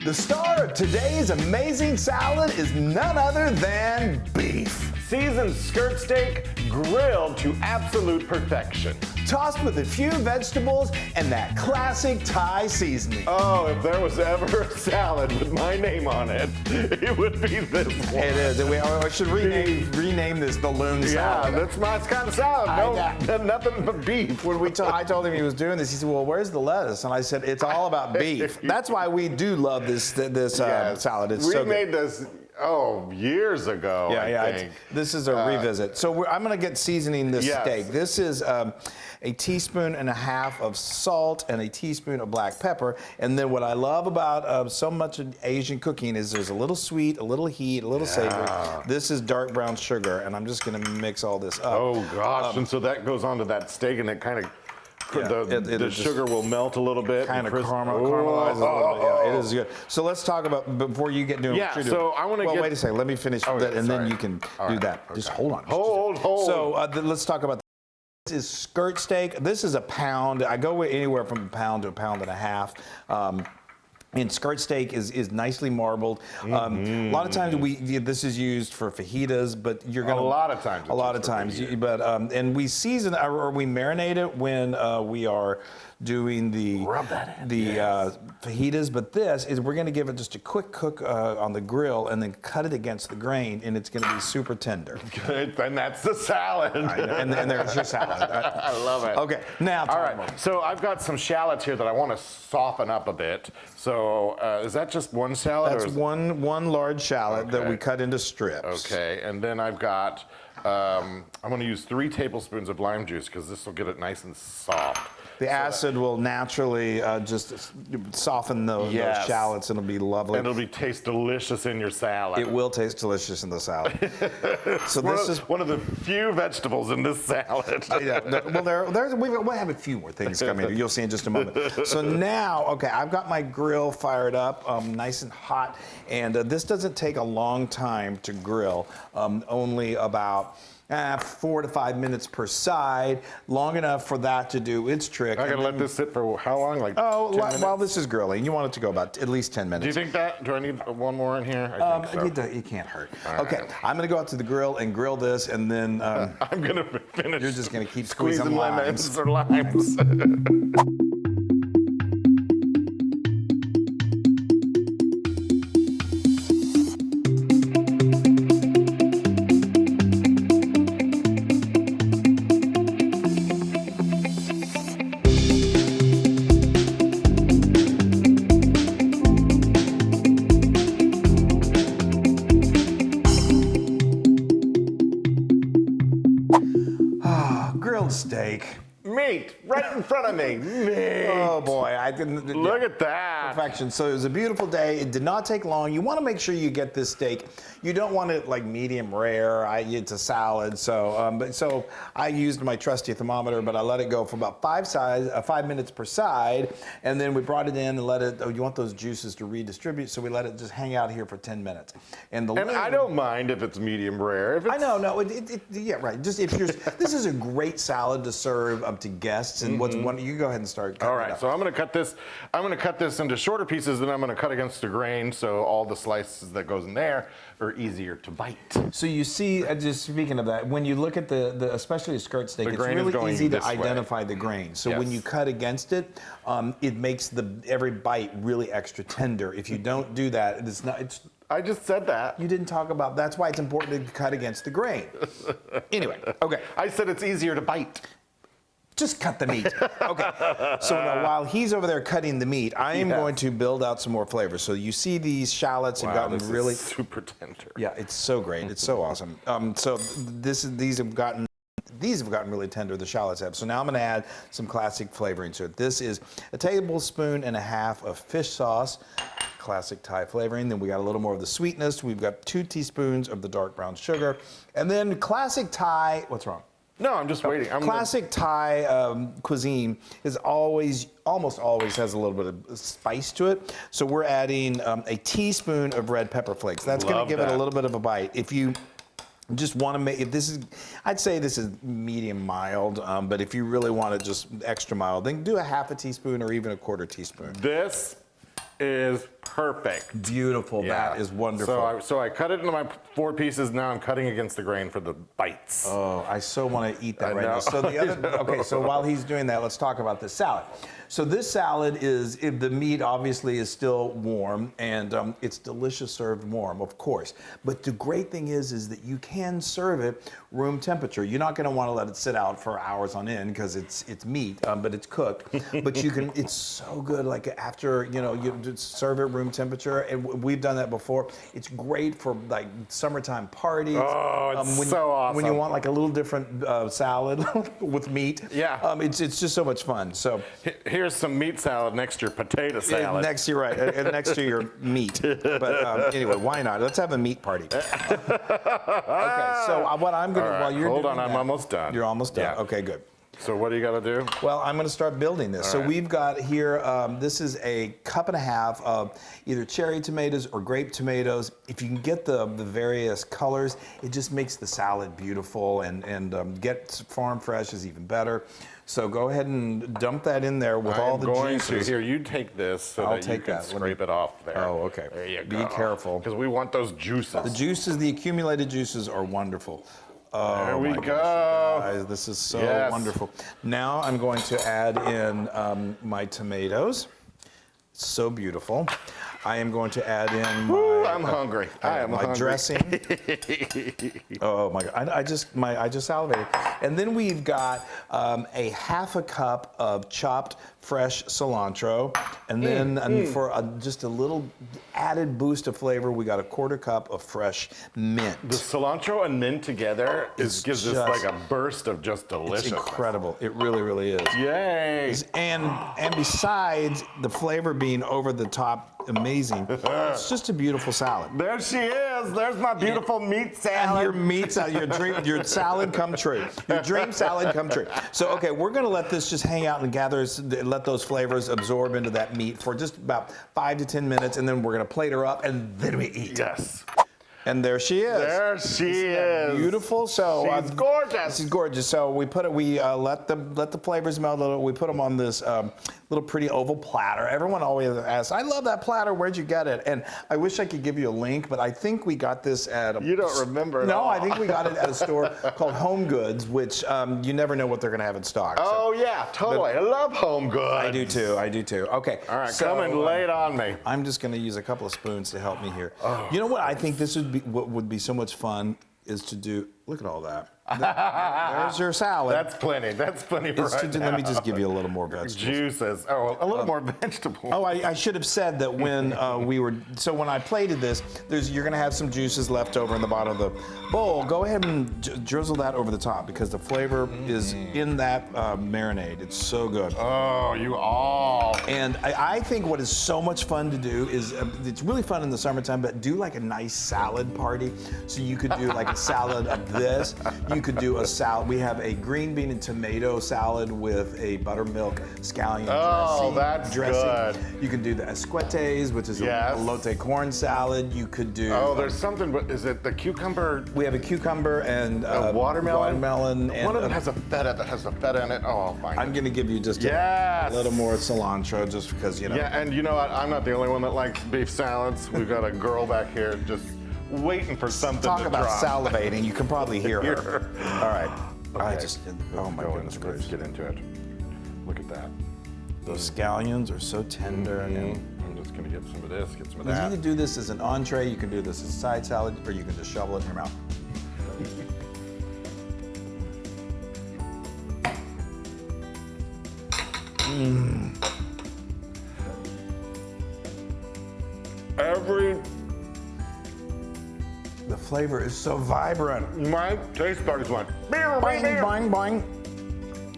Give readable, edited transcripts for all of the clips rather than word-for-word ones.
The star of today's amazing salad is none other than beef. Seasoned skirt steak, grilled to absolute perfection. Tossed with a few vegetables and that classic Thai seasoning. Oh, if there was ever a salad with my name on it, it would be this one. It is. I should rename this balloon salad. Yeah, that's my kind of salad. No, nothing but beef. When I told him he was doing this, he said, "Well, where's the lettuce?" And I said, "It's all about beef." That's why we do love this salad. It's so good. We made this. Oh, years ago. I think. This is a revisit. So I'm going to get seasoning this steak. This is a teaspoon and a half of salt and a teaspoon of black pepper. And then what I love about so much of Asian cooking is there's a little sweet, a little heat, a little savory. This is dark brown sugar, and I'm just going to mix all this up. Oh gosh! And so that goes onto that steak, and it kind of. The sugar will melt a little bit. Kind of caramelizes a little bit. Yeah, it is good. So let's talk about, before you get doing what you're doing. So I want to wait a second. Let me finish that, and then you can do that. Okay. Just hold on. Hold. So let's talk about this is skirt steak. This is a pound. I go anywhere from a pound to a pound and a half. And skirt steak is nicely marbled. A lot of times this is used for fajitas, but you're gonna a lot of times. And we season or we marinate it when we are doing the fajitas. But this is we're gonna give it just a quick cook on the grill and then cut it against the grain, and it's gonna be super tender. Good, and that's the salad. And there's your salad. I love it. Okay, now all right. So I've got some shallots here that I want to soften up a bit. So is that just one shallot? That's one large shallot that we cut into strips. Okay, and then I've got, I'm going to use 3 tablespoons of lime juice because this will get it nice and soft. The acid will naturally just soften those shallots, and it'll be lovely. And it'll taste delicious in your salad. It will taste delicious in the salad. So this is one of the few vegetables in this salad. We'll have a few more things coming. You'll see in just a moment. So now, I've got my grill fired up, nice and hot, and this doesn't take a long time to grill. Only about 4 to 5 minutes per side, long enough for that to do its trick. I gotta let this sit for how long? Like 10 minutes? While this is grilling, you want it to go about at least 10 minutes. Do you think that? Do I need one more in here? I think so. It can't hurt. Okay, I'm gonna go out to the grill and grill this, and then I'm gonna finish. You're just gonna keep squeezing lemons or limes. Grilled steak. Meat right in front of me. Meat. Oh boy, I didn't look at that. Perfection. So it was a beautiful day. It did not take long. You want to make sure you get this steak. You don't want it like medium rare. It's a salad, so I used my trusty thermometer, but I let it go for about 5 minutes per side, and then we brought it in and let it. You want those juices to redistribute, so we let it just hang out here for 10 minutes. And I don't mind if it's medium rare. I know, no, yeah, right. Just if you're, this is a great salad to serve to guests, and you go ahead and start. All right, so I'm going to cut this. I'm going to cut this into shorter pieces, and I'm going to cut against the grain, so all the slices that goes in there are easier to bite. So you see, just speaking of that, when you look at the especially a skirt steak, it's really easy to identify the grain. So when you cut against it, it makes every bite really extra tender. If you don't do that, it's not. I just said that. You didn't talk about. That's why it's important to cut against the grain. Anyway, okay. I said it's easier to bite. Just cut the meat. Okay. So now while he's over there cutting the meat, I am going to build out some more flavors. So you see these shallots have gotten really super tender. Yeah, it's so great. It's so awesome. So these have gotten really tender, the shallots have. So now I'm going to add some classic flavoring to it. This is a tablespoon and a half of fish sauce, classic Thai flavoring. Then we got a little more of the sweetness. We've got 2 teaspoons of the dark brown sugar. And then classic Thai, what's wrong? No, I'm just waiting. Classic Thai cuisine is almost always has a little bit of spice to it. So we're adding a teaspoon of red pepper flakes. That's going to give it a little bit of a bite. If you just want to make, I'd say this is medium mild, but if you really want it just extra mild, then do a half a teaspoon or even a quarter teaspoon. This is perfect. Beautiful. Yeah. That is wonderful. So I cut it into my 4 pieces. Now I'm cutting against the grain for the bites. Oh, I so want to eat that I right now. know. So the other, okay, so while he's doing that, let's talk about the salad. So this salad is, the meat obviously is still warm, and it's delicious served warm, of course. But the great thing is that you can serve it room temperature. You're not going to want to let it sit out for hours on end because it's meat, but it's cooked. But you can, it's so good. Like after, you just serve it room temperature, and we've done that before. It's great for like summertime parties. Oh, it's so awesome. When you want like a little different salad with meat. Yeah. It's just so much fun. So here's some meat salad next to your potato salad. next to your next to your meat. But anyway, why not? Let's have a meat party. Okay. So what I'm gonna while you're hold doing on, I'm that- almost done. You're almost done. Yeah. Okay, good. So what do you got to do? Well, I'm going to start building this. So right. we've got here, this is a 1.5 cups of either cherry tomatoes or grape tomatoes. If you can get the various colors, it just makes the salad beautiful, and get farm fresh is even better. So go ahead and dump that in there with all the juices. Here, you take this so I'll that you take can that. scrape it off there. Oh, okay. There you Be go. careful. Because we want those juices. The juices, the accumulated juices are wonderful. Oh, There we my go. goodness, you guys, this is so Yes. wonderful. Now I'm going to add in my tomatoes. So beautiful. I am going to add in Woo, my, I'm hungry. I am my hungry. dressing. Oh my God! I just salivated. And then we've got a 1/2 cup of chopped fresh cilantro, and then for just a little added boost of flavor, we got a 1/4 cup of fresh mint. The cilantro and mint together gives this just- like a burst of just It's deliciousness. incredible. It really, really is. Yay! And besides the flavor being over the top amazing, it's just a beautiful salad. There she is. There's my beautiful meat salad. Your meat salad, your salad come true. Your dream salad come true. So, okay, we're gonna let this just hang out and let those flavors absorb into that meat for just about 5 to 10 minutes, and then we're gonna plate her up, and then we eat. Yes. And there she is. There she is. Beautiful. So She's gorgeous. She's gorgeous. So we let the flavors melt a little. We put them on this little pretty oval platter. Everyone always asks, "I love that platter. Where'd you get it?" And I wish I could give you a link, but I think we got this at a. You don't remember at No, all. I think we got it at a store called Home Goods, which you never know what they're going to have in stock. Oh yeah, totally. I love home goods. I do too. I do too. Okay. All right, so, come and lay it on me. I'm just going to use a couple of spoons to help me here. Oh. You know what? I think this would be what would be so much fun is to do. Look at all that. There's your salad. That's plenty. That's plenty for right now. Let me just give you a little more vegetables. Juices. Oh, a little more vegetables. Oh, I should have said that when when I plated this, you're going to have some juices left over in the bottom of the bowl. Go ahead and drizzle that over the top because the flavor is in that marinade. It's so good. Oh, you all. And I think what is so much fun to do is, it's really fun in the summertime, but do like a nice salad party. So you could do like a salad of this. You could do a salad. We have a green bean and tomato salad with a buttermilk scallion dressing. Good. You can do the escuetes, which is Yes. a elote corn salad. You could do. Oh, there's something, but is it the cucumber? We have a cucumber and Watermelon. Watermelon. And One of them has a feta that has the feta in it. Oh, I'll find I'm it. going to give you just Yes. a little more cilantro just because, Yeah, and you know what? I'm not the only one that likes beef salads. We've got a girl back here just waiting for something Talk to about drop. salivating. You can probably hear her. All right. Okay. Oh my goodness Let's gracious. get into it. Look at that. Those scallions are so tender. And I'm just gonna get some of this, get some of you that. can do this as an entree, you can do this as a side salad, or you can just shovel it in your mouth. The flavor is so vibrant. My taste buds went. Boing, boing, boing.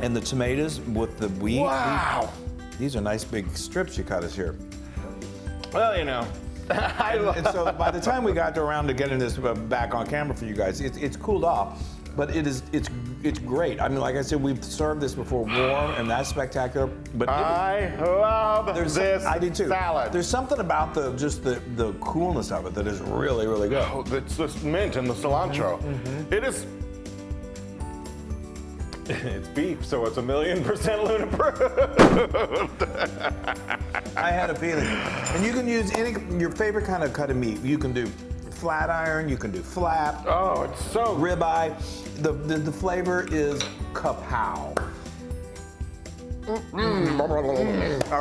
And the tomatoes with the wheat. Wow. These are nice big strips you cut us here. Well, you know, And so by the time we got around to getting this back on camera for you guys, it's cooled off, but it's great. I mean, like I said, we've served this before warm, and that's spectacular. But I love this I do too. salad. There's something about the coolness of it that is really, really good. Oh, it's this mint and the cilantro. It is. It's beef, so it's 1,000,000% Luna approved. I had a feeling. And you can use your favorite kind of cut of meat. You can do flat iron, you can do flap, Oh, it's so ribeye. The flavor is kapow. All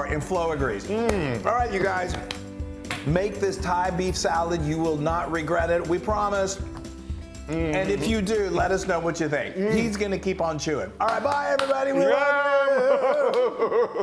right, and Flo agrees. All right, you guys, make this Thai beef salad. You will not regret it. We promise. And if you do, let us know what you think. He's gonna keep on chewing. All right, bye everybody. We love you.